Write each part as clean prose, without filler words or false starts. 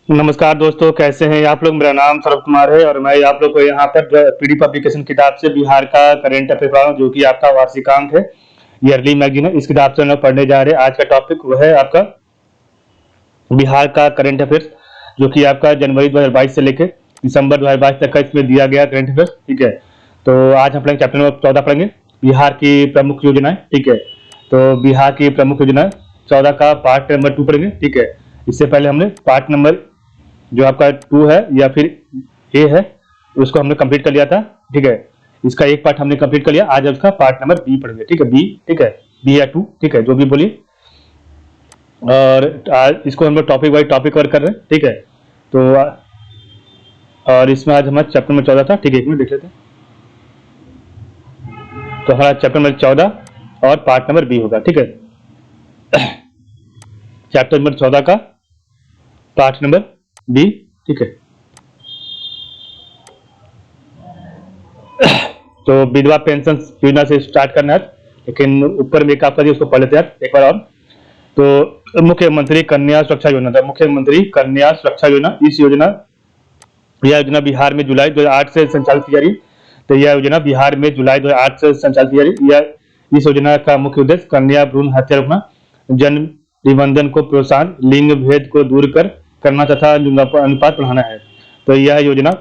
नमस्कार दोस्तों, कैसे हैं आप लोग। मेरा नाम सौरभ कुमार है और मैं आप लोग को यहाँ पर पीडीएफ एप्लीकेशन किताब से बिहार का करंट अफेयर पढ़ा हूँ, जो कि आपका वार्षिकांक है, ईयरली मैगजीन है। इस किताब से हम लोग पढ़ने जा रहे हैं। आज का टॉपिक वो है आपका बिहार का करंट अफेयर्स, जो कि आपका जनवरी 2022 से लेकर दिसंबर 2022 तक का इसमें दिया गया करंट अफेयर्स। ठीक है, तो आज हम पढ़ेंगे चैप्टर नंबर 14 पढ़ेंगे, बिहार की प्रमुख योजनाएं। ठीक है, तो बिहार की प्रमुख योजनाएं 14 का पार्ट नंबर 2 पढ़ेंगे। ठीक है, इससे पहले हमने पार्ट नंबर जो आपका 2 है या फिर ए है, उसको हमने कंप्लीट कर लिया था। ठीक है, इसका एक पार्ट हमने कंप्लीट कर लिया। आज उसका पार्ट नंबर बी पढ़ेंगे। ठीक है, बी। ठीक है, बी या 2, ठीक है, जो भी बोलिए। और आज इसको हम लोग टॉपिक वाइज टॉपिक कवर कर रहे हैं। ठीक है, तो और इसमें आज हमारा चैप्टर नंबर 14 था। ठीक है, एक मिनट देख लेते हैं। तो हमारा चैप्टर नंबर 14 और पार्ट नंबर बी होगा। ठीक है, चैप्टर नंबर 14 का पार्ट नंबर बी। ठीक है, तो विधवा पेंशन योजना से स्टार्ट करना है, लेकिन ऊपर में एक आपका उसको पढ़ लेते हैं एक बार और। तो मुख्यमंत्री कन्या सुरक्षा योजना था, मुख्यमंत्री कन्या सुरक्षा योजना। इस योजना यह योजना बिहार में जुलाई 2008 से संचालित की जा रही है। तो यह योजना बिहार में जुलाई 2008 से संचालित की जा रही है। यह इस योजना का मुख्य उद्देश्य कन्या भ्रूण हत्या रोकना, जन्म निबंधन को प्रोत्साहन, लिंग भेद को दूर करना तथा अनुपात बढ़ाना है। तो यह योजना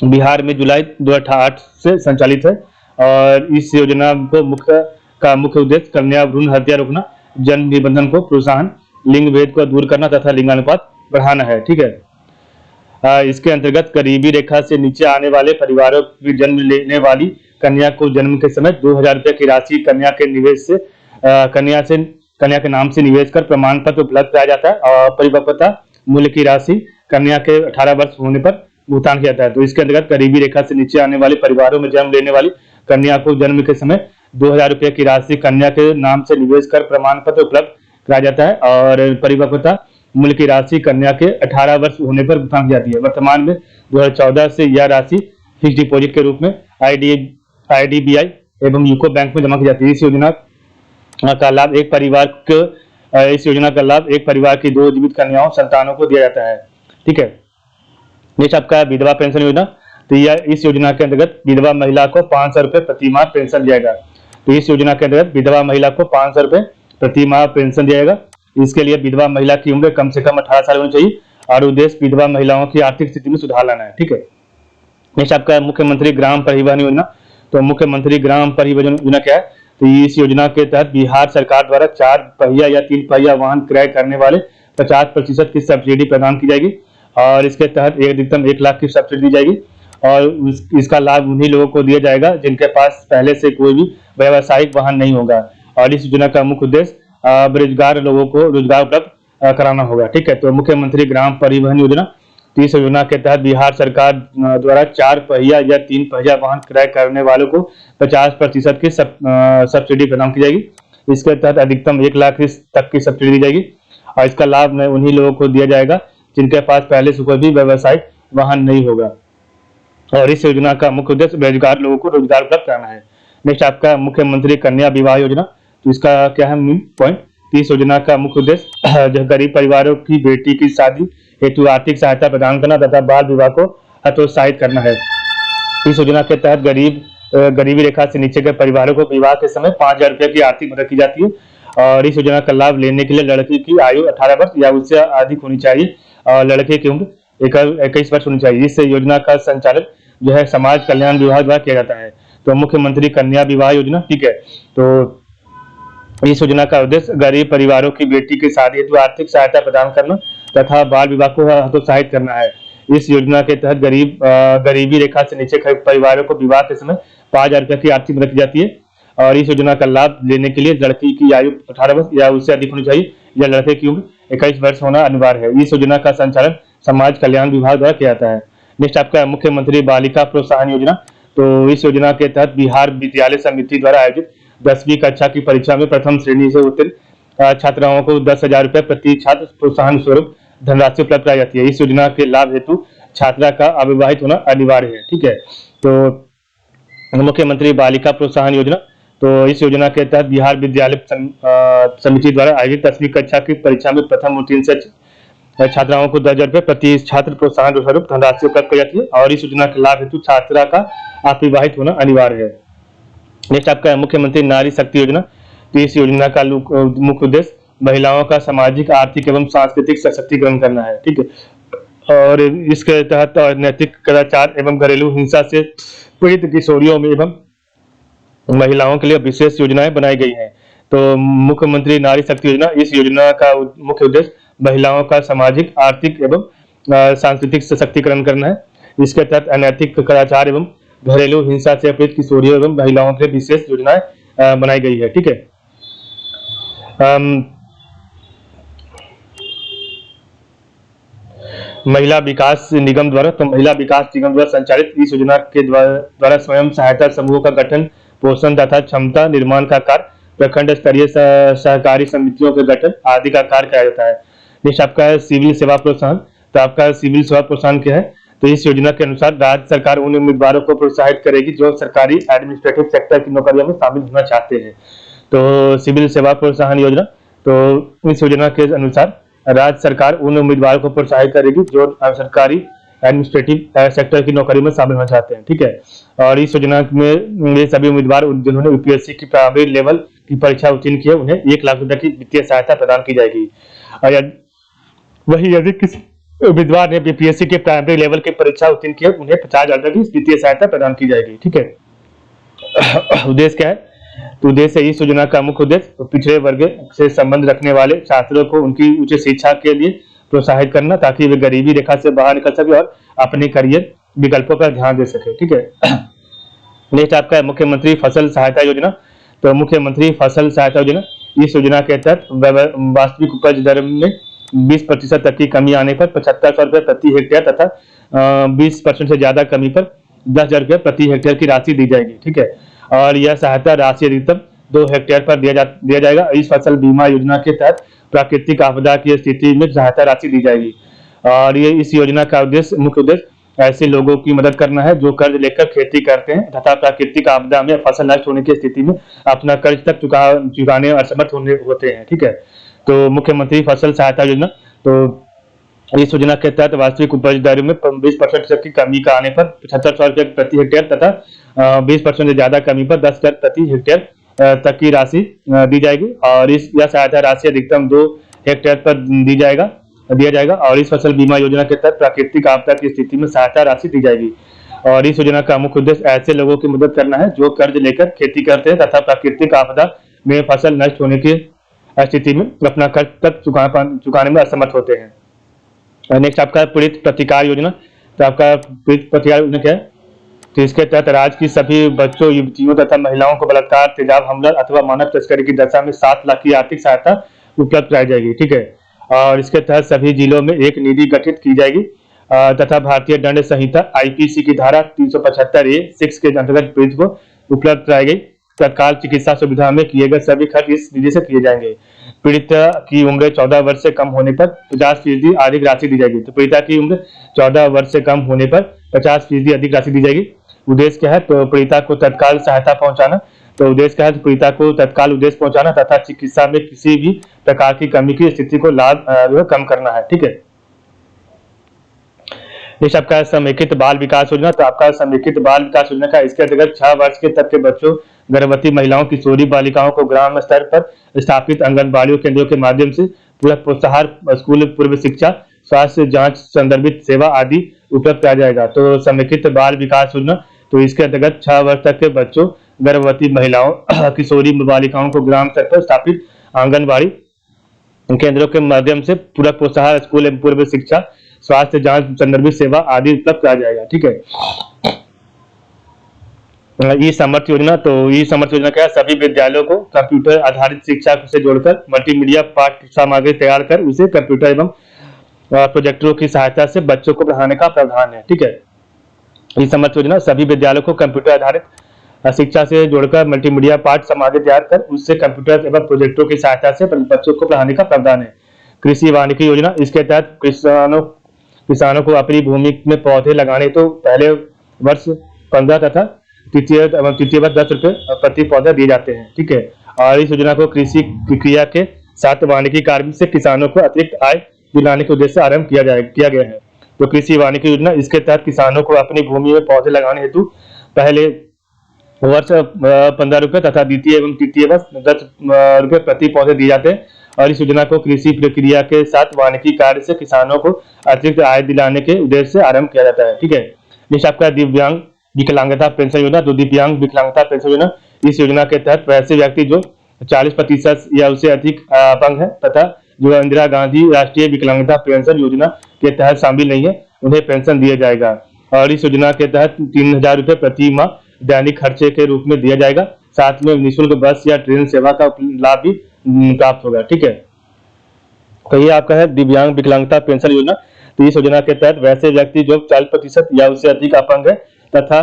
बिहार में जुलाई 2008 से संचालित है और इस योजना को मुख्य उद्देश्य कन्या भ्रूण हत्या रोकना, जन्म निबंधन को प्रोत्साहन, लिंग भेद को दूर करना तथा लिंगानुपात बढ़ाना है। ठीक है, इसके अंतर्गत गरीबी रेखा से नीचे आने वाले परिवारों की जन्म लेने वाली कन्या को जन्म के समय 2000 रुपये की राशि कन्या के नाम से निवेश कर प्रमाण पत्र उपलब्ध कराया जाता है और परिपक्वता मूल्य की राशि कन्या के 18 वर्ष होने पर भुगतान किया जाता है। तो इसके अंतर्गत गरीबी रेखा से नीचे आने वाले परिवारों में जन्म लेने वाली कन्या को जन्म के समय 2000 रुपये की राशि कन्या के नाम से निवेश कर प्रमाण पत्र उपलब्ध कराया जाता है और परिपक्वता मूल्य की राशि कन्या के 18 वर्ष होने पर भुगतान की जाती है। वर्तमान में 2014 से यह राशि फिक्स डिपॉजिट के रूप में आईडीबीआई एवं यूको बैंक में जमा की जाती है। इस योजना का लाभ एक परिवार की 2 जीवित कन्याओं संतानों को दिया जाता है। ठीक है, नेक्स्ट आपका विधवा पेंशन योजना। तो यह इस योजना के अंतर्गत विधवा महिला को 500 रुपये प्रति माह पेंशन दिया जाएगा। तो इस योजना के अंतर्गत विधवा महिला को 500 रुपये प्रति माह पेंशन दिया जाएगा। इसके लिए विधवा महिला की उम्र कम से कम 18 साल होनी चाहिए और उद्देश्य विधवा महिलाओं की आर्थिक स्थिति में सुधार लाना है। ठीक है, नेक्स्ट आपका मुख्यमंत्री ग्राम परिवहन योजना। तो मुख्यमंत्री ग्राम परिवहन योजना क्या है? तो इस योजना के तहत बिहार सरकार द्वारा 4 पहिया या 3 पहिया वाहन क्रय करने वाले 50% की सब्सिडी प्रदान की जाएगी और इसके तहत अधिकतम 1 लाख की सब्सिडी दी जाएगी और इसका लाभ उन्हीं लोगों को दिया जाएगा जिनके पास पहले से कोई भी व्यावसायिक वाहन नहीं होगा और इस योजना का मुख्य उद्देश्य बेरोजगार लोगों को रोजगार उपलब्ध कराना होगा। ठीक है, तो मुख्यमंत्री ग्राम परिवहन योजना। तो इस योजना के तहत बिहार सरकार द्वारा 4 पहिया या 3 पहिया वाहन क्रय करने वालों को 50% की सब्सिडी प्रदान की जाएगी। इसके तहत अधिकतम 1 लाख तक की सब्सिडी दी जाएगी और इसका लाभ उन्हीं लोगों को दिया जाएगा जिनके पास पहले से कोई भी व्यावसायिक वाहन नहीं होगा और इस योजना का मुख्य उद्देश्य बेरोजगार लोगों को रोजगार उपलब्ध कराना है। नेक्स्ट आपका मुख्यमंत्री कन्या विवाह योजना। तो इसका क्या है मेन पॉइंट? इस योजना का मुख्य उद्देश्य जो गरीब परिवारों की बेटी की शादी हेतु आर्थिक सहायता प्रदान करना तथा बाल विवाह को हतोत्साहित करना है। इस योजना के तहत गरीबी रेखा से नीचे के परिवारों को विवाह के समय 5000 रुपये की आर्थिक मदद की जाती है और इस योजना का लाभ लेने के लिए लड़की की आयु 18 वर्ष या उससे अधिक होनी चाहिए और लड़के की उम्र 21 वर्ष होनी चाहिए। इस योजना का संचालन जो है समाज कल्याण विभाग द्वारा किया जाता है। तो मुख्यमंत्री कन्या विवाह योजना। ठीक है, तो इस योजना का उद्देश्य गरीब परिवारों की बेटी की शादी हेतु आर्थिक सहायता प्रदान करना तथा बाल विवाह को हतोत्साहित करना है। इस योजना के तहत गरीबी रेखा से नीचे के परिवारों को विवाह के समय 5000 रुपये की आर्थिक मदद की जाती है और इस योजना का लाभ लेने के लिए लड़की की आयु 18 वर्ष या उससे अधिक होनी चाहिए या लड़के की उम्र 21 वर्ष होना अनिवार्य है। इस योजना का संचालन समाज कल्याण विभाग द्वारा किया जाता है। नेक्स्ट आपका मुख्यमंत्री बालिका प्रोत्साहन योजना। तो इस योजना के तहत बिहार विद्यालय समिति द्वारा आयोजित 10वीं कक्षा की परीक्षा में प्रथम श्रेणी से उत्तीर्ण छात्राओं को 10,000 रुपये प्रति छात्र प्रोत्साहन स्वरूप धनराशि उपलब्ध कराई जाती है। इस योजना के लाभ हेतु छात्रा का अविवाहित होना अनिवार्य है। ठीक है, तो मुख्यमंत्री बालिका प्रोत्साहन योजना। तो इस योजना के तहत बिहार विद्यालय समिति द्वारा आयोजित 10वीं कक्षा की परीक्षा में प्रथम उत्तीर्ण छात्राओं को 10,000 रुपये प्रति छात्र प्रोत्साहन स्वरूप धनराशि उपलब्ध की जाती है और इस योजना के लाभ हेतु छात्रा का अविवाहित होना अनिवार्य है। नेक्स्ट आपका है मुख्यमंत्री नारी शक्ति योजना। तो इस योजना का मुख्य उद्देश्य महिलाओं का सामाजिक, आर्थिक एवं सांस्कृतिक सशक्तिकरण करना है, ठीक है। और इसके तहत नैतिक कदाचार एवं घरेलू हिंसा से पीड़ित किशोरियों में एवं महिलाओं के लिए विशेष योजनाएं बनाई गई हैं। तो मुख्यमंत्री नारी शक्ति योजना, इस योजना का मुख्य उद्देश्य महिलाओं का सामाजिक, आर्थिक एवं सांस्कृतिक सशक्तिकरण करना है। इसके तहत अनैतिक कदाचार एवं घरेलू हिंसा से पीड़ित किशोरियों एवं महिलाओं के लिए विशेष योजनाएं बनाई गई है, ठीक है। महिला विकास निगम द्वारा, तो महिला विकास निगम द्वारा संचालित इस योजना के द्वारा स्वयं सहायता समूह का गठन, पोषण तथा क्षमता निर्माण का कार्य, प्रखंड स्तरीय सहकारी समितियों के गठन आदि का कार्य किया जाता है। नेक्स्ट आपका है सिविल सेवा प्रोत्साहन। तो आपका सिविल सेवा प्रोत्साहन क्या है? तो इस योजना के अनुसार राज्य सरकार उन उम्मीदवारों को प्रोत्साहित करेगी जो सरकारी एडमिनिस्ट्रेटिव सेक्टर की नौकरियों में शामिल होना चाहते हैं। तो सिविल सेवा प्रोत्साहन योजना, तो इस योजना के अनुसार राज्य सरकार उन उम्मीदवारों को प्रोत्साहित करेगी जो सरकारी एडमिनिस्ट्रेटिव सेक्टर की नौकरी में शामिल होना चाहते हैं, ठीक है। और इस योजना में ये सभी उम्मीदवार जिन्होंने यूपीएससी की प्राइमरी लेवल की परीक्षा उत्तीर्ण की है उन्हें 1 लाख रुपए की वित्तीय सहायता प्रदान की जाएगी। और वही यदि किसी उम्मीदवार ने बीपीएससी के प्राइमरी लेवल की परीक्षा उत्तीर्ण की है उन्हें 50,000 रुपए की वित्तीय सहायता प्रदान की जाएगी, ठीक है। उद्देश्य क्या है? तो उद्देश्य इस योजना का मुख्य उद्देश्य पिछड़े वर्ग से संबंध रखने वाले छात्रों को उनकी उच्च शिक्षा के लिए प्रोत्साहित करना ताकि वे गरीबी रेखा से बाहर निकल सके और अपने करियर विकल्पों पर ध्यान दे सके, ठीक है। नेक्स्ट आपका है मुख्यमंत्री फसल सहायता योजना। तो मुख्यमंत्री फसल सहायता योजना, इस योजना के तहत वास्तविक उपज दर में 20% तक की कमी आने पर 7500 रुपये प्रति हेक्टेयर तथा 20% से ज्यादा कमी पर 10,000 रुपये प्रति हेक्टेयर की राशि दी जाएगी, ठीक है। और यह सहायता राशि अधिकतम 2 हेक्टेयर पर दिया जाएगा। इस फसल बीमा योजना के तहत प्राकृतिक आपदा की स्थिति में सहायता राशि दी जाएगी। और ये इस योजना का मुख्य उद्देश्य ऐसे लोगों की मदद करना है जो कर्ज लेकर खेती करते हैं तथा प्राकृतिक आपदा में फसल नष्ट होने की स्थिति में अपना कर्ज तक चुकाने असमर्थ होते हैं, ठीक है। तो मुख्यमंत्री फसल सहायता योजना, तो इस योजना के तहत वास्तविक उपज दर में 20% तक की कमी का आने पर 7500 रुपये प्रति हेक्टेयर तथा 20% से ज्यादा कमी पर 10,000 प्रति हेक्टेयर तक की राशि दी जाएगी। और यह सहायता राशि अधिकतम 2 हेक्टेयर पर दिया जाएगा। और इस फसल बीमा योजना के तहत प्राकृतिक आपदा की स्थिति में सहायता राशि दी जाएगी। और इस योजना का मुख्य उद्देश्य ऐसे लोगों की मदद करना है जो कर्ज लेकर खेती करते हैं तथा प्राकृतिक आपदा में फसल नष्ट होने की स्थिति में अपना कर्ज तक चुकाने में असमर्थ होते हैं। नेक्स्ट आपका पीड़ित प्रतिकार योजना। तो आपका पीड़ित प्रतिकार योजना क्या है? तो इसके तहत राज्य की सभी बच्चों, युवतियों तथा महिलाओं को बलात्कार, तेजाब हमला अथवा मानव तस्करी की दशा में 7 लाख की आर्थिक सहायता उपलब्ध कराई जाएगी, ठीक है। और इसके तहत सभी जिलों में एक निधि गठित की जाएगी तथा भारतीय दंड संहिता आईपीसी की धारा 375A(6) के अंतर्गत पीड़ित को उपलब्ध कराई गई तत्काल चिकित्सा सुविधा में किए गए सभी खर्च इस निधि से किए जाएंगे। पीड़ित की उम्र 14 वर्ष से कम होने पर 50% अधिक राशि दी जाएगी। तो पीड़िता की उम्र 14 वर्ष से कम होने पर 50% अधिक राशि दी जाएगी। उद्देश्य क्या है? तो पीड़िता को तत्काल सहायता पहुंचाना। तो उद्देश्य क्या है? पीड़िता को तत्काल उद्देश्य पहुंचाना तथा चिकित्सा में किसी भी प्रकार की कमी की स्थिति को कम करना है, ठीक है। नेक्स्ट आपका समेकित बाल विकास योजना। तो आपका समेकित बाल विकास योजना का इसके अंतर्गत 6 वर्ष के तक के बच्चों, गर्भवती महिलाओं, किशोरी बालिकाओं को ग्राम स्तर पर स्थापित आंगनबाड़ी केंद्रों के माध्यम से पूरक प्रोत्साहन, स्कूल पूर्व शिक्षा, स्वास्थ्य जांच संदर्भित सेवा आदि उपलब्ध कराया जाएगा। तो समेकित बाल विकास योजना, तो इसके अंतर्गत 6 वर्ष तक के बच्चों, गर्भवती महिलाओं, किशोरी बालिकाओं को ग्राम स्तर पर स्थापित आंगनबाड़ी केंद्रों के माध्यम से पूरक प्रोत्साहन, स्कूल एवं पूर्व शिक्षा, स्वास्थ्य जांच संदर्भित सेवा आदि उपलब्ध कराया जाएगा, ठीक है। ई समर्थ योजना, तो ई समर्थ योजना क्या है? सभी विद्यालयों को कंप्यूटर आधारित शिक्षा से जोड़कर मल्टीमीडिया पाठ्य सामग्री तैयार कर उसे कंप्यूटर एवं प्रोजेक्टरों की सहायता से बच्चों को पढ़ाने का प्रावधान है, ठीक है। ई समर्थ योजना सभी विद्यालयों को कंप्यूटर आधारित शिक्षा से जोड़कर मल्टीमीडिया पाठ्य सामग्री तैयार कर उससे कंप्यूटर एवं प्रोजेक्टरों की सहायता से बच्चों को पढ़ाने का प्रावधान है। कृषि वानिकी योजना, इसके तहत किसानों को अपनी भूमि में पौधे लगाने तो पहले वर्ष 15 तथा तृतीय वर्ष 10 रुपये प्रति पौधा दिए जाते हैं, ठीक है। और इस योजना को कृषि क्रिया के साथ वानिकी कार्य से किसानों को अतिरिक्त आय दिलाने के उद्देश्य से आरंभ किया गया है। तो कृषि वानिकी योजना, इसके तहत किसानों को अपनी भूमि में पौधे लगाने हेतु पहले वर्ष 15 रुपये तथा द्वितीय एवं तृतीय वर्ष 10 रुपये प्रति पौधे दिए जाते हैं। और इस योजना को कृषि प्रक्रिया के साथ वानिकी कार्य से किसानों को अतिरिक्त आय दिलाने के उद्देश्य से आरंभ किया जाता है। ठीक है, नेक्स्ट आपका दिव्यांग विकलांगता पेंशन योजना। तो दिव्यांग विकलांगता पेंशन योजना, इस योजना के तहत वैसे व्यक्ति जो 40% या उससे अधिक अपंग है तथा जो इंदिरा गांधी राष्ट्रीय विकलांगता पेंशन योजना के तहत शामिल नहीं है, उन्हें पेंशन दिया जाएगा। और इस योजना के तहत 3000 रुपये प्रति माह दैनिक खर्चे के रूप में दिया जाएगा। साथ में निःशुल्क बस या ट्रेन सेवा का लाभ भी प्राप्त होगा। ठीक है, तो ये आपका है दिव्यांग विकलांगता पेंशन योजना। तो इस योजना के तहत वैसे व्यक्ति जो 40% या उससे अधिक अपंग है तथा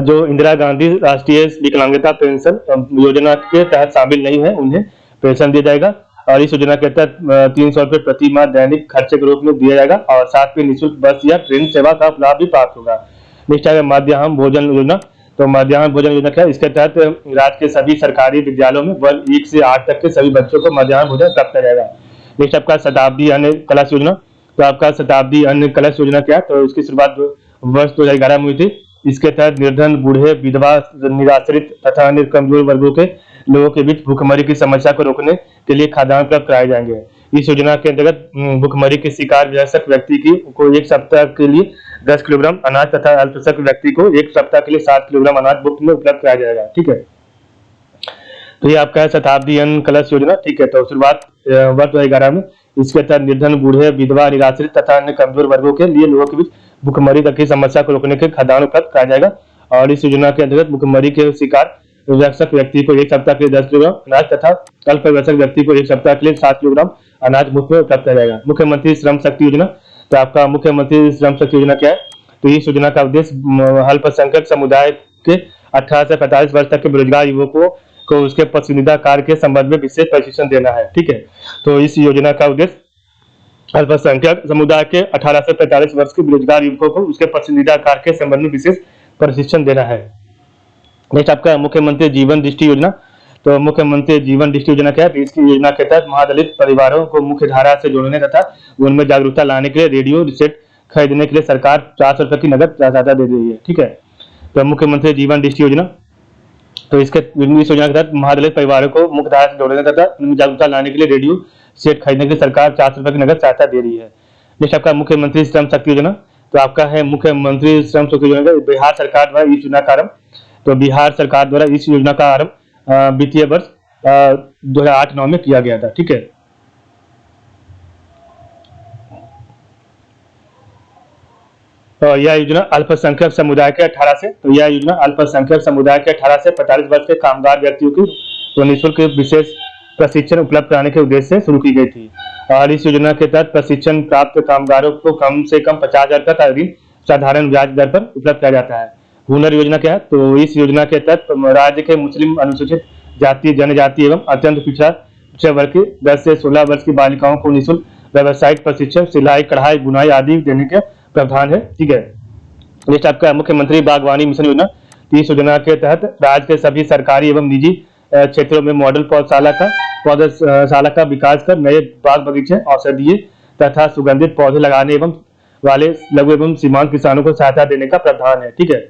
जो इंदिरा गांधी राष्ट्रीय विकलांगता पेंशन योजना के तहत शामिल नहीं है, उन्हें पेंशन दिया जाएगा। और इस योजना के तहत 300 रुपये प्रति माह दैनिक खर्चे के रूप में दिया जाएगा और साथ में निःशुल्क बस या ट्रेन सेवा का लाभ भी प्राप्त होगा। नेक्स्ट है मध्याह्न भोजन योजना। तो मध्याह्न भोजन योजना क्या है? इसके तहत राज्य के सभी सरकारी विद्यालयों में वर्ग 1 से 8 तक के सभी बच्चों को मध्याह्न भोजन प्राप्त किया जाएगा। नेक्स्ट आपका शताब्दी अन्न कलश योजना। तो आपका शताब्दी अन्न कलश योजना क्या है? तो इसकी शुरुआत वर्ष 2011 में हुई थी। इसके तहत निर्धन, बूढ़े, विधवा, निराश्रित तथा अन्य कमजोर वर्गों के लोगों के बीच भूखमरी की समस्या को रोकने के लिए खाद्यान्न उपलब्ध कराए जाएंगे। इस योजना के अंतर्गत भूखमरी के शिकार वयस्क व्यक्ति को 1 सप्ताह के लिए 10 किलोग्राम अनाज तथा अल्पसंख्यक व्यक्ति को 1 सप्ताह के लिए 7 किलोग्राम अनाज मुफ्त में उपलब्ध कराया जाएगा। ठीक है, तो ये आपका है शताब्दी अन्न कलश योजना। ठीक है, तो शुरुआत वर्ष 2011 में। इसके तहत निर्धन, बूढ़े, विधवा, निराश्रित तथा अन्य कमजोर वर्गों के लिए लोगों के बीच भूखमरी तक की समस्या को रोकने के खाद्यान्न उपलब्ध कराया जाएगा। और इस योजना के अंतर्गत भूखमरी के शिकार वयस्क व्यक्ति को 1 सप्ताह के लिए 10 किलोग्राम अनाज तथा अल्पवयस्क व्यक्ति को 1 सप्ताह के लिए 7 किलोग्राम अनाज मुफ्त में उपलब्ध कराया जाएगा। मुख्यमंत्री श्रम शक्ति योजना। तो आपका मुख्यमंत्री श्रम शक्ति योजना क्या है? तो इस योजना का उद्देश्य अल्पसंख्यक समुदाय के 18 से 45 वर्ष तक के बेरोजगार युवकों को उसके पसंदीदा कार्य के संबंध में विशेष प्रशिक्षण देना है। ठीक है, तो इस योजना का उद्देश्य अल्पसंख्यक समुदाय के 18 से 45 वर्ष के बेरोजगार युवकों को उसके पसंदीदा कार्य के संबंध में विशेष प्रशिक्षण देना है। नेक्स्ट आपका मुख्यमंत्री जीवन दृष्टि योजना। तो मुख्यमंत्री जीवन दृष्टि योजना क्या है? इसकी योजना के तहत महादलित परिवारों को मुख्य धारा से जोड़ने तथा उनमें जागरूकता लाने के लिए रेडियो सेट खरीदने के लिए सरकार 400 रुपये की नगद सहायता दे रही है। ठीक है, तो मुख्यमंत्री जीवन दृष्टि योजना, तो इस योजना के तहत महादलित परिवारों को मुख्य धारा से जोड़ने तथा उनमें जागरूकता लाने के लिए रेडियो सेट खरीदने के लिए सरकार 400 रुपये की नगद सहायता दे रही है। नेक्स्ट आपका मुख्यमंत्री श्रम शक्ति योजना। तो आपका है मुख्यमंत्री श्रम शक्ति योजना बिहार सरकार द्वारा इस योजना का आरंभ। तो बिहार सरकार द्वारा इस योजना का आरंभ वित्तीय वर्ष 2008-9 में किया गया था। ठीक है, तो यह योजना अल्पसंख्यक समुदाय के 18 से तो यह योजना अल्पसंख्यक समुदाय के 18 से 45 वर्ष के कामगार व्यक्तियों की निःशुल्क विशेष प्रशिक्षण उपलब्ध कराने के उद्देश्य से शुरू की गई थी। और इस योजना के तहत प्रशिक्षण प्राप्त कामगारों को कम से कम 50,000 का ऋण साधारण ब्याज दर पर उपलब्ध किया जाता है। हुनर योजना क्या है? तो इस योजना के तहत राज्य के मुस्लिम, अनुसूचित जाति, जनजाति एवं अत्यंत पिछड़ा वर्ग की 10 से 16 वर्ष की बालिकाओं को निःशुल्क व्यावसायिक प्रशिक्षण, सिलाई, कढ़ाई, बुनाई आदि देने के प्रावधान है। ठीक है, नेक्स्ट आपका मुख्यमंत्री बागवानी मिशन योजना। इस योजना के तहत राज्य के सभी सरकारी एवं निजी क्षेत्रों में मॉडल पौधशाला का विकास कर नए बाग बगीचे, औषधीय तथा सुगंधित पौधे लगाने एवं वाले लघु एवं सीमांत किसानों को सहायता देने का प्रावधान है। ठीक है,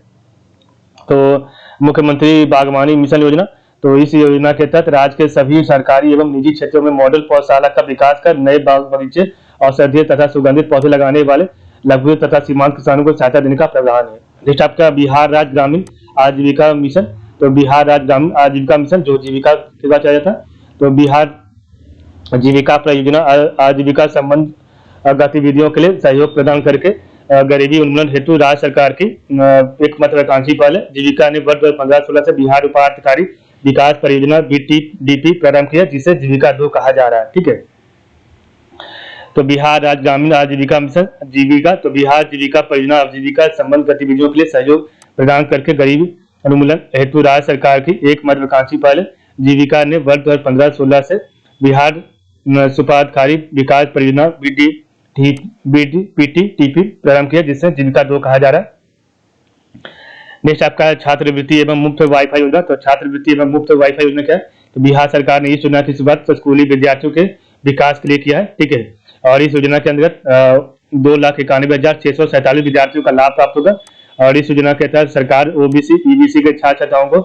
तो मुख्यमंत्री बागवानी मिशन योजना, तो इस योजना के तहत राज्य के सभी सरकारी एवं निजी क्षेत्रों में मॉडल पौधशाला का विकास कर नए बाग बगीचे, औषधीय तथा सुगंधित पौधे लगाने वाले लघु तथा सीमांत किसानों को सहायता देने का प्रावधान है। नेक्स्ट आपका बिहार राज्य ग्रामीण आजीविका मिशन। तो बिहार राज्य ग्रामीण आजीविका मिशन जो जीविका के बाद चला जाता है, तो बिहार जीविका परियोजना आजीविका संबंध गतिविधियों के लिए सहयोग प्रदान करके गरीबी उन्मूलन हेतु राज्य सरकार की एक महत्वाकांक्षी पहल है। जीविका ने वर्ष 2015-16 से बिहार उपाधिकारी विकास परियोजना BTDP प्रारंभ किया, जिसे जीविका 2 कहा जा रहा है। ठीक है, तो बिहार राज्य ग्रामीण आजीविका मिशन जीविका, तो बिहार जीविका परियोजना आजीविका संबंध गतिविधियों के लिए सहयोग प्रदान करके गरीबी उन्मूलन हेतु राज्य सरकार की एक महत्वाकांक्षी पहल है। जीविका ने वर्ष 2015-16 से बिहार उपाधिकारी विकास परियोजना BTDP प्रारंभ किया, जिससे जीविका 2 कहा जा रहा है। नेक्स्ट आपका है छात्रवृत्ति एवं मुफ्त वाईफाई योजना। तो छात्रवृत्ति एवं मुफ्त वाईफाई योजना क्या है? तो बिहार सरकार ने इस योजना की शुरुआत स्कूली विद्यार्थियों के विकास के लिए किया है, ठीक है। और इस योजना के अंतर्गत 2,91,647 विद्यार्थियों का लाभ प्राप्त होगा। और इस योजना के तहत सरकार ओबीसी ईबीसी के छात्र छात्राओं को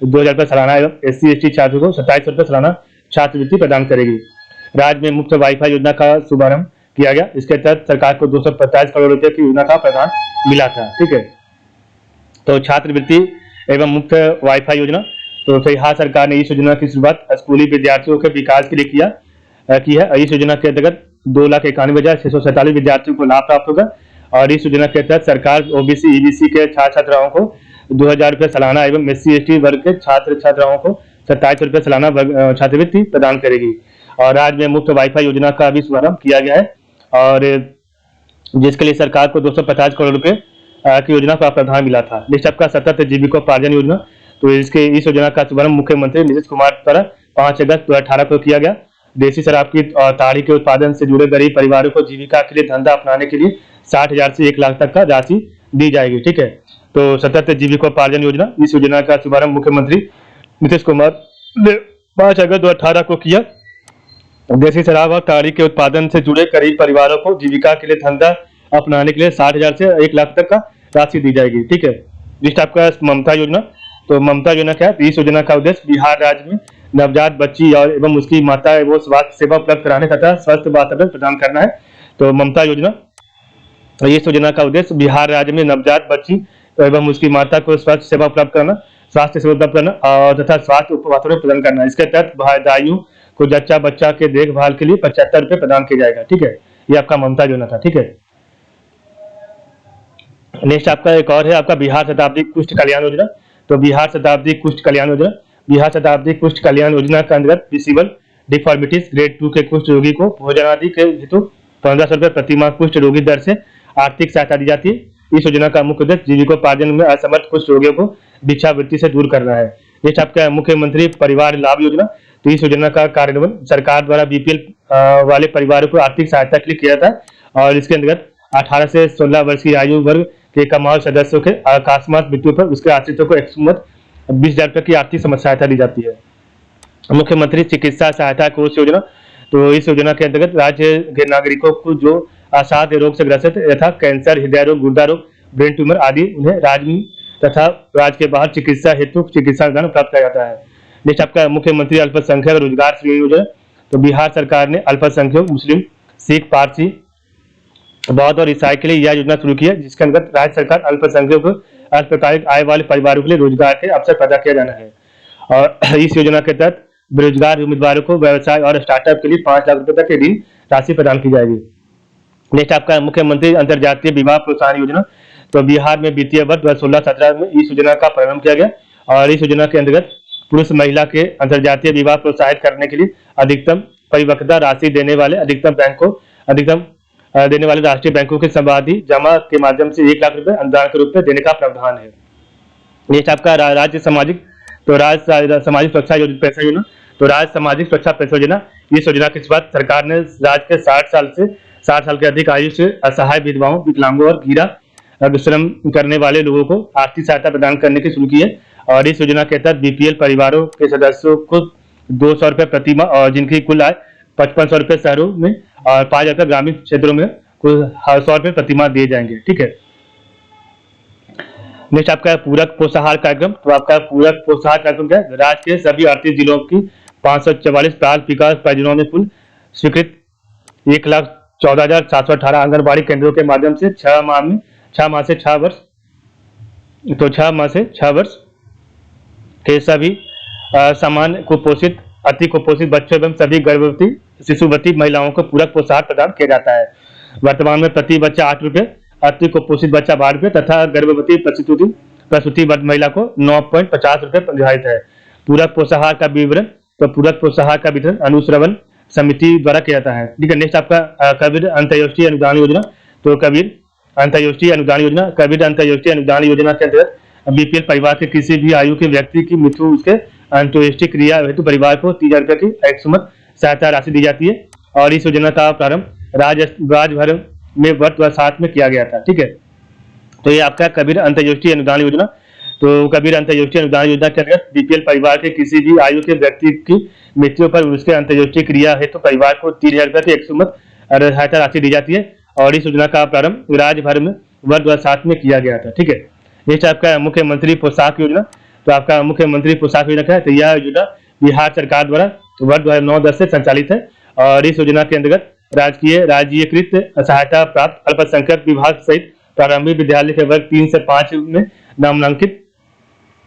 2,000 रुपये सालाना एवं एससी एसटी छात्रों को 27 रुपये सालाना छात्रवृत्ति प्रदान करेगी। राज्य में मुफ्त वाईफाई योजना का शुभारंभ किया गया। इसके तहत सरकार को 250 करोड़ रुपए की योजना का प्रावधान मिला था, ठीक है। तो छात्रवृत्ति एवं मुफ्त वाईफाई योजना, तो फिलहाल सरकार ने इस योजना की शुरुआत स्कूली विद्यार्थियों के विकास के लिए की है। इस योजना के अंतर्गत 2,91,647 विद्यार्थियों को लाभ प्राप्त होगा। और इस योजना के तहत सरकार ओबीसी ईबीसी के छात्र छात्राओं को 2,000 रुपये सालाना एवं एससी एसटी वर्ग के छात्र छात्राओं को 27 रुपये सालाना छात्रवृत्ति प्रदान करेगी। और राज्य में मुफ्त वाईफाई योजना का भी शुभारंभ किया गया है, और जिसके लिए सरकार को 250 करोड़ रुपए की योजना का प्रावधान मिला था। नेक्स्ट आपका सतत जीविकोपार्जन योजना, तो इस योजना का शुभारंभ मुख्यमंत्री नीतीश कुमार द्वारा 5 अगस्त 2018 को किया गया। देसी शराब की ताड़ी के उत्पादन से जुड़े गरीब परिवारों को जीविका के लिए धंधा अपनाने के लिए 60,000 से 1 लाख तक का राशि दी जाएगी, ठीक है। तो सतत जीविकोपार्जन योजना, इस योजना का शुभारंभ मुख्यमंत्री नीतीश कुमार ने 5 अगस्त 2018 को किया। देसी शराब और ताड़ी के उत्पादन से जुड़े गरीब परिवारों को जीविका के लिए धंधा अपनाने के लिए 60,000 से 1 लाख तक का राशि दी जाएगी, ठीक है। नेक्स्ट आपका ममता योजना, तो ममता योजना क्या है? इस योजना का उद्देश्य बिहार राज्य में नवजात बच्ची और एवं उसकी माता एवं स्वास्थ्य सेवा उपलब्ध कराने तथा स्वस्थ वातावरण प्रदान करना है। तो ममता योजना, इस योजना का उद्देश्य बिहार राज्य में नवजात बच्ची एवं उसकी माता को स्वास्थ्य सेवा उपलब्ध करना, स्वास्थ्य सेवा उपलब्ध करना और तथा स्वास्थ्य वातावरण प्रदान करना। इसके तहत दाइयों को जच्चा बच्चा के देखभाल के लिए 75 रुपये प्रदान किया जाएगा, ठीक है। ये आपका ममता योजना था, ठीक है। नेक्स्ट आपका एक और है आपका बिहार शताब्दी कुष्ठ कल्याण योजना। तो बिहार शताब्दी कुष्ठ कल्याण योजना, बिहार शताब्दी कुष्ठ कल्याण योजना के अंतर्गत विजिबल डिफॉर्मिटीज ग्रेड 2 के कुष्ठ रोगी को भोजन आदि के हेतु 1500 रुपये प्रति माह कुष्ठ रोगी दर से आर्थिक सहायता दी जाती है। इस योजना का मुख्य उद्देश्य जीविकोपार्जन में असमर्थ कुष्ठ रोगियों को भिक्षावृत्ति से दूर करना है। नेक्स्ट आपका मुख्यमंत्री परिवार लाभ योजना, तो इस योजना का कार्यान्वयन सरकार द्वारा बीपीएल वाले परिवारों को आर्थिक सहायता के लिए किया जाता है। और इसके अंतर्गत 18 से 16 वर्ष की आयु वर्ग के कमाऊ सदस्यों के अकस्मात मृत्यु पर उसके आश्रितों को 20,000 रुपये की आर्थिक सहायता दी जाती है। मुख्यमंत्री चिकित्सा सहायता कोष योजना, तो इस योजना के अंतर्गत राज्य के नागरिकों को जो असाध्य रोग से ग्रसित यथा कैंसर, हृदय रोग, गुर्दा रोग, ब्रेन ट्यूमर आदि उन्हें राज्य में तथा राज्य के बाहर चिकित्सा हेतु चिकित्सा अनुदान प्राप्त किया जाता है। नेक्स्ट आपका मुख्यमंत्री अल्पसंख्यक रोजगार श्रेणी योजना, तो बिहार सरकार ने अल्पसंख्यक मुस्लिम, सिख, पारसी, बौद्ध और ईसाई के लिए यह योजना शुरू की है, जिसके अंतर्गत राज्य सरकार अल्पसंख्यक अल्पकालिक आय वाले परिवारों के लिए रोजगार के अवसर पैदा किया जाना है। और इस योजना के तहत बेरोजगार उम्मीदवारों को व्यवसाय और स्टार्टअप के लिए 5 लाख रुपए तक की ऋण राशि प्रदान की जाएगी। नेक्स्ट आपका मुख्यमंत्री अंतर्जातीय विवाह प्रोत्साहन योजना, तो बिहार में वित्तीय वर्ष 2016-17 में इस योजना का प्रारंभ किया गया। और इस योजना के अंतर्गत पुरुष महिला के अंतर्जातीय विवाह प्रोत्साहित करने के लिए अधिकतम परिपक्वता राशि देने वाले देने वाले राष्ट्रीय बैंकों के संवादी जमा के माध्यम से 1 लाख रुपए अनुदान के रूप में देने का प्रावधान है। नेक्स्ट आपका राज्य सामाजिक सामाजिक सुरक्षा पैसा योजना, तो राज्य सामाजिक सुरक्षा पैसा योजना, इस योजना की शुरुआत सरकार ने राज्य के 60 साल के अधिक आयु से असहाय विधवाओं, विकलांगों और गीरा श्रम करने वाले लोगों को आर्थिक सहायता प्रदान करने की शुरू की है। और इस योजना के तहत बीपीएल परिवारों के सदस्यों को 200 रुपये प्रति माह और जिनकी कुल आय 5500 रुपये शहरों में और 5,000 रुपये ग्रामीण क्षेत्रों में कुल 100 रुपये प्रति माह दिए जाएंगे, ठीक है। नेक्स्ट आपका पूरक पोषाहार कार्यक्रम, तो आपका पूरक पोषाहार कार्यक्रम क्या है? राज्य के सभी 38 जिलों की 544 बाल विकास परियोजनाओं में कुल स्वीकृत 1,14,718 आंगनबाड़ी केंद्रों के माध्यम से 6 माह से 6 वर्ष, तो 6 माह से 6 वर्ष के सभी सामान्य कुपोषित, अति कुपोषित बच्चों एवं सभी गर्भवती शिशुवती महिलाओं को पूरक पोषाहार प्रदान किया जाता है। वर्तमान में प्रति बच्चा 8 रुपये, अति कुपोषित बच्चा 12 रुपये तथा गर्भवती प्रसूति महिला को 9.50 रुपये निर्धारित है। पूरक पोषाहार का विवरण, तो पूरक पोषाहार का वितरण अनुश्रवण समिति द्वारा किया जाता है, ठीक है। नेक्स्ट आपका कबीर अंत्योदय अनुदान योजना, तो कबीर अंत्योदय अनुदान योजना, कबीर अंत्योदय अनुदान योजना के अंतर्गत बीपीएल परिवार के किसी भी आयु के व्यक्ति की मृत्यु उसके अंत्येष्टि क्रिया हेतु परिवार को 30,000 रुपये की एकसुमत सहायता राशि दी जाती है। और इस योजना का प्रारंभ राज्य भर में वर्ष 2007 में किया गया था, ठीक है। तो ये आपका कबीर अंत्योदय अनुदान योजना, तो कबीर अंत्योदय अनुदान योजना के अंतर्गत बीपीएल परिवार के किसी भी आयु के व्यक्ति की मृत्यु पर उसके अंत्येष्टि क्रिया हेतु परिवार को 3,000 रुपये की एकसुमत सहायता राशि दी जाती है। और इस योजना का प्रारंभ राज्य भर में वर्ष 2007 में किया गया था। ठीक है, नेक्स्ट आपका मुख्यमंत्री पोशाक योजना। तो आपका मुख्यमंत्री पोशाक योजना क्या है? तो यह योजना बिहार सरकार द्वारा वर्ष 2009-10 से संचालित है। और इस योजना के अंतर्गत राजकीय राज्यीकृत सहायता प्राप्त अल्पसंख्यक विभाग सहित प्रारंभिक विद्यालय के वर्ग 3 से 5 में नामांकित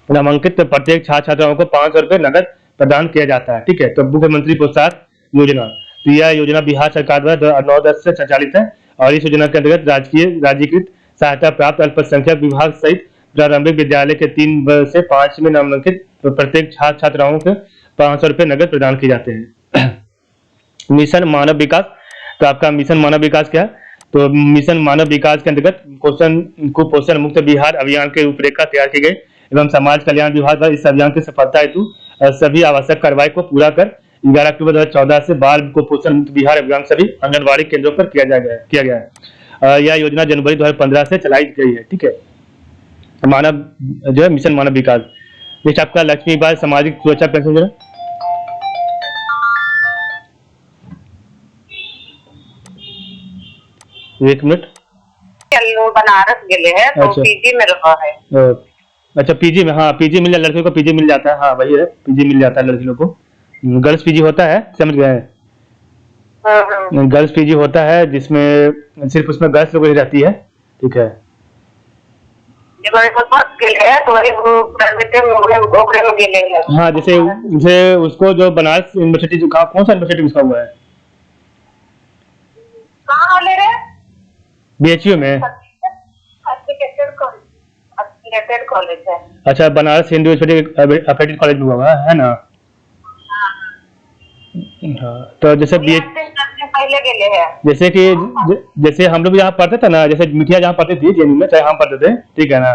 प्रत्येक छात्र छात्राओं को 500 रुपये नगद प्रदान किया जाता है। ठीक है, तो मुख्यमंत्री पोशाक योजना, तो यह योजना बिहार सरकार द्वारा 9-10 से संचालित है। और इस योजना के अंतर्गत राजकीय राज्यीकृत सहायता प्राप्त अल्पसंख्यक विभाग सहित प्रारंभिक विद्यालय के 3 से 5 में नामांकित प्रत्येक छात्र छात्राओं को 500 रुपये नगद प्रदान किए जाते हैं। मिशन मानव विकास। तो आपका मिशन मानव विकास क्या है? तो मिशन मानव विकास के अंतर्गत कुपोषण मुक्त बिहार अभियान की रूपरेखा तैयार की गई एवं समाज कल्याण विभाग द्वारा इस अभियान की सफलता हेतु सभी आवश्यक कार्रवाई को पूरा कर 11 अक्टूबर 2014 से बाल कुपोषण मुक्त बिहार अभियान सभी आंगनबाड़ी केंद्रों पर किया गया है। यह योजना जनवरी 2015 से चलाई गई है। ठीक है, मानव जो है मिशन मानव विकास। नेक्स्ट आपका लक्ष्मीबाई सामाजिक सुरक्षा पेंशन योजना। एक मिनट, बनारस गेले है तो अच्छा। पीजी में रहा है। अच्छा, पीजी में, हाँ पीजी मिल जाता है, लड़कियों को पीजी मिल जाता है। हाँ वही है, पीजी मिल जाता है लड़कियों को। गर्ल्स पीजी होता है, समझ गए हैं? गर्ल्स पीजी होता है जिसमें सिर्फ उसमें गर्ल्स लोग ही रहती है। ठीक है, हाँ जैसे उसको जो बनारस यूनिवर्सिटी जो कौन सा यूनिवर्सिटी उसका हुआ है? कहाँ ले रहे? बीएचयू में। कॉलेज है। अच्छा, बनारस हिंदू यूनिवर्सिटी कॉलेज में हुआ है ना? हाँ, तो जैसे पहले गेले है। जैसे कि जैसे हम लोग यहाँ पढ़ते थे ना, जैसे मिठिया जहाँ पढ़ती थी जेएनयू में, चाहे हम पढ़ते थे, ठीक है ना,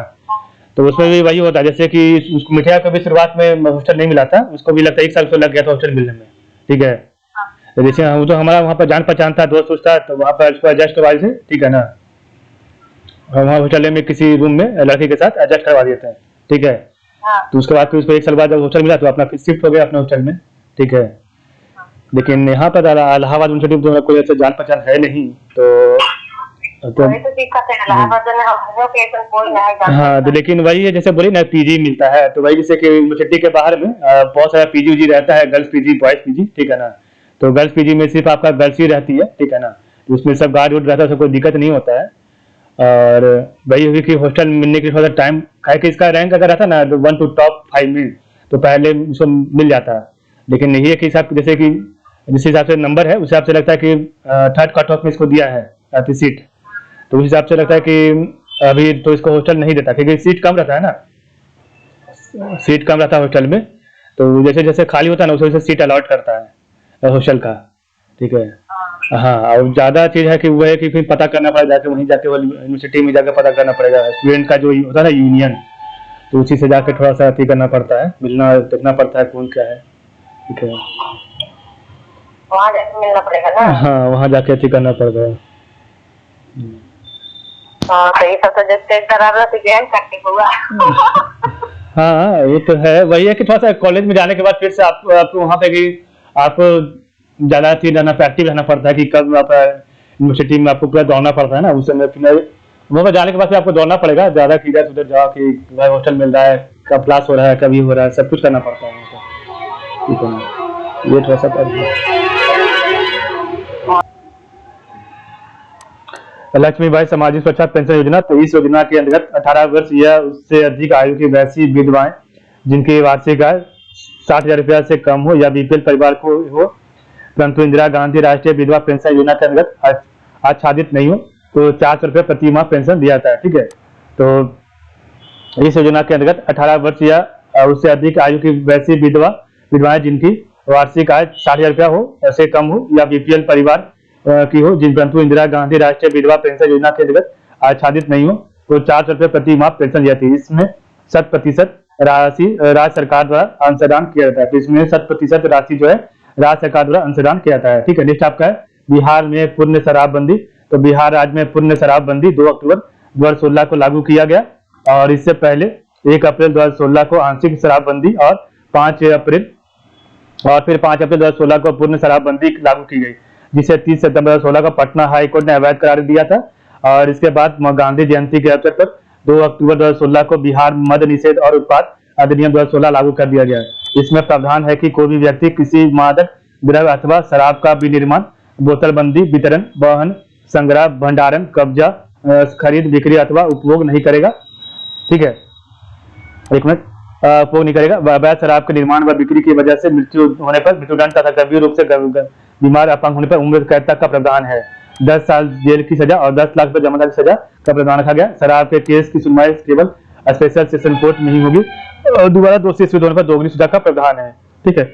तो उसमें भी वही होता है। जैसे कि उसको मिठिया को भी शुरुआत में हॉस्टल नहीं मिला था, उसको भी लगता है 1 साल तो लग गया था हॉस्टल मिलने में। ठीक है, तो जैसे हम तो हमारा वहाँ पर जान पहचान था, दोस्त था, तो वहाँ पर उसको एडजस्ट करवा थे। ठीक है ना, हम वहाँ हॉस्टल में किसी रूम में लड़के के साथ एडजस्ट करवा दिए थे। ठीक है, तो उसके बाद फिर उसको 1 साल बाद जब हॉस्टल मिला तो अपना फिर शिफ्ट हो गया अपने हॉस्टल में। ठीक है, लेकिन यहाँ पर इलाहाबाद यूनिवर्सिटी में कोई ऐसे जान पहचान है नहीं, तो हाँ, तो लेकिन वही है जैसे बोली ना, पीजी मिलता है, तो वही जैसे कि यूनिवर्सिटी के बाहर में बहुत सारा पीजी उजी रहता है, गर्ल्स पीजी, बॉयज पीजी। ठीक है ना, तो गर्ल्स पीजी में सिर्फ आपका गर्ल्स ही रहती है। ठीक है ना, तो उसमें सब गार्ड वुड रहता है, कोई दिक्कत नहीं होता है। और वही हुई कि हॉस्टल मिलने के थोड़ा टाइम है कि इसका रैंक अगर रहता ना तो 1 to top 5 में तो पहले उसको मिल जाता है। लेकिन यही है कि हिसाब जैसे कि जिस हिसाब से नंबर है उस हिसाब से लगता है कि 3rd कट ऑफ में इसको दिया है सीट, तो उस हिसाब से लगता है कि अभी तो इसको हॉस्टल नहीं देता, क्योंकि सीट कम रहता है ना, सीट कम रहता है हॉस्टल में। तो जैसे जैसे खाली होता है ना उस वजह से सीट अलॉट करता है हॉस्टल का। ठीक है, हाँ, और ज्यादा चीज है कि वो है कि फिर पता करना पड़ेगा, जाके वहीं जाके यूनिवर्सिटी में जाकर पता करना पड़ेगा, स्टूडेंट का जो होता है ना यूनियन, तो उसी से जाके थोड़ा सा अथी करना पड़ता है, मिलना देखना पड़ता है कौन क्या है। ठीक है, वहाँ जाके मिलना पड़ेगा ना। हाँ, वहाँ जाके अथी करना पड़ता है। तो ये सब तो जैसे शरारत ज्ञान करते हुआ। हाँ, ये तो है, वही है कि थोड़ा सा कॉलेज में जाने के बाद फिर से आपको वहाँ पे कि आपको ज्यादा रहना, एक्टिव रहना पड़ता है कि कब आप यूनिवर्सिटी में आपको पूरा दौड़ना पड़ता है ना, उस समय फिर वहाँ पर जाने के बाद फिर आपको दौड़ना पड़ेगा, ज्यादा किधर उधर जाओ कि हॉस्टल मिल रहा है, कब क्लास हो रहा है, कभी हो रहा है, सब कुछ करना पड़ता है। ठीक है, ये थोड़ा सा लक्ष्मीबाई सामाजिक सुरक्षा पेंशन योजना। तो इस योजना के अंतर्गत 18 वर्ष या उससे अधिक आयु की वैसी विधवाएं जिनकी वार्षिक आय 60,000 रुपया से कम हो या बीपीएल परिवार को हो, परंतु इंदिरा गांधी राष्ट्रीय विधवा पेंशन योजना के अंतर्गत आच्छादित नहीं हो, तो 400 रुपये प्रति माह पेंशन दिया जाता है। ठीक है, तो इस योजना के अंतर्गत 18 वर्ष या उससे अधिक आयु की वैसी विधवाएं जिनकी वार्षिक आय 60,000 रुपया हो ऐसे कम हो या बीपीएल परिवार की हो, जिन परंतु इंदिरा गांधी राष्ट्रीय विधवा पेंशन योजना के अंतर्गत आच्छादित नहीं हो, तो 400 रुपये प्रति माह पेंशन दी जाती है। इसमें 100% राशि राज्य सरकार द्वारा अंशदान किया जाता है। तो इसमें 100% राशि जो है राज्य सरकार द्वारा अंशदान किया जाता है। ठीक है, नेक्स्ट आपका है बिहार में पूर्ण शराबबंदी। तो बिहार राज्य में पूर्ण शराबबंदी 2 अक्टूबर 2016 को लागू किया गया, और इससे पहले 1 अप्रैल 2016 को आंशिक शराबबंदी और 5 अप्रैल और फिर 5 अप्रैल 2016 को पूर्ण शराबबंदी लागू की गई, जिसे 30 सितंबर 2016 को पटना हाई कोर्ट ने अवैध करार दिया था। और इसके बाद गांधी जयंती के अवसर पर 2 अक्टूबर 2016 को बिहार मद्य निषेध और उत्पाद अधिनियम 2016 लागू कर दिया गया है। इसमें प्रावधान है कि कोई भी व्यक्ति किसी मादक द्रव्य अथवा शराब का विनिर्माण, बोतलबंदी, वितरण, वहन, संग्रह, भंडारण, कब्जा, खरीद, बिक्री अथवा उपभोग नहीं करेगा। ठीक है, एक मिनट, उपभोग नहीं करेगा। अवैध शराब के निर्माण व बिक्री की वजह से मृत्यु होने पर मृत्युदंड तथा गंभीर रूप से बीमार अपंग होने पर उम्र कैद तक का प्रावधान है। 10 साल जेल की सजा और 10 लाख रुपए जमानत की सजा का प्रावधान रखा गया। शराब के केस की सुनवाई केवल स्पेशल सेशन कोर्ट में ही होगी और दोबारा दोषी सिद्ध होने पर दोगुनी सजा का प्रावधान है। ठीक है,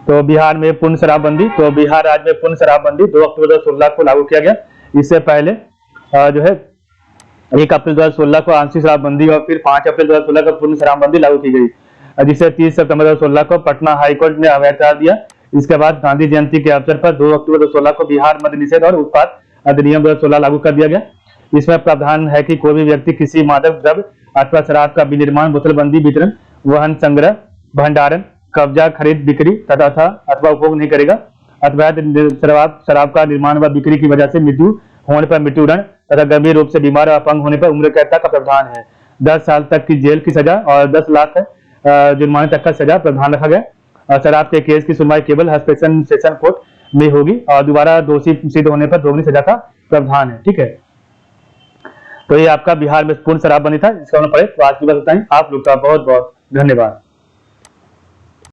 तो बिहार में पूर्ण शराबबंदी, तो बिहार राज्य में पूर्ण शराबबंदी 2 अक्टूबर 2016 को लागू किया गया। इससे पहले जो है 1 अप्रैल 2016 को आंशिक शराबबंदी और फिर 5 अप्रैल 2016 को पूर्ण शराबबंदी लागू की गई, जिसे 30 सितंबर 2016 को पटना हाई कोर्ट ने अवैध करार दिया। इसके बाद गांधी जयंती के अवसर पर 2 अक्टूबर 2016 को बिहार मद्य निषेध और उत्पाद अधिनियम 2016 लागू कर दिया गया। इसमें प्रावधान है कि कोई भी व्यक्ति किसी मादक द्रव्य अथवा शराब का विनिर्माण, बोतलबंदी, वितरण, वहन, संग्रह, भंडारण, कब्जा, खरीद, बिक्री तथा अथवा उपभोग नहीं करेगा। अवैध शराब का निर्माण व बिक्री की वजह से मृत्यु होने पर मृत्युदंड तथा गंभीर रूप से बीमार और अपंग होने पर उम्र कैद का प्रावधान है। 10 साल तक की जेल की सजा और 10 लाख जुर्माने तक का सजा प्रावधान रखा गया। और शराब के केस की सुनवाई केवल स्पेशल सेशन कोर्ट में होगी और दोबारा दोषी सिद्ध होने पर दोगुनी सजा का प्रावधान है। ठीक है, तो ये आपका बिहार में पूर्ण शराबबंदी था, इसका पढ़े। तो आज की बात बताएं, आप लोग का बहुत बहुत धन्यवाद।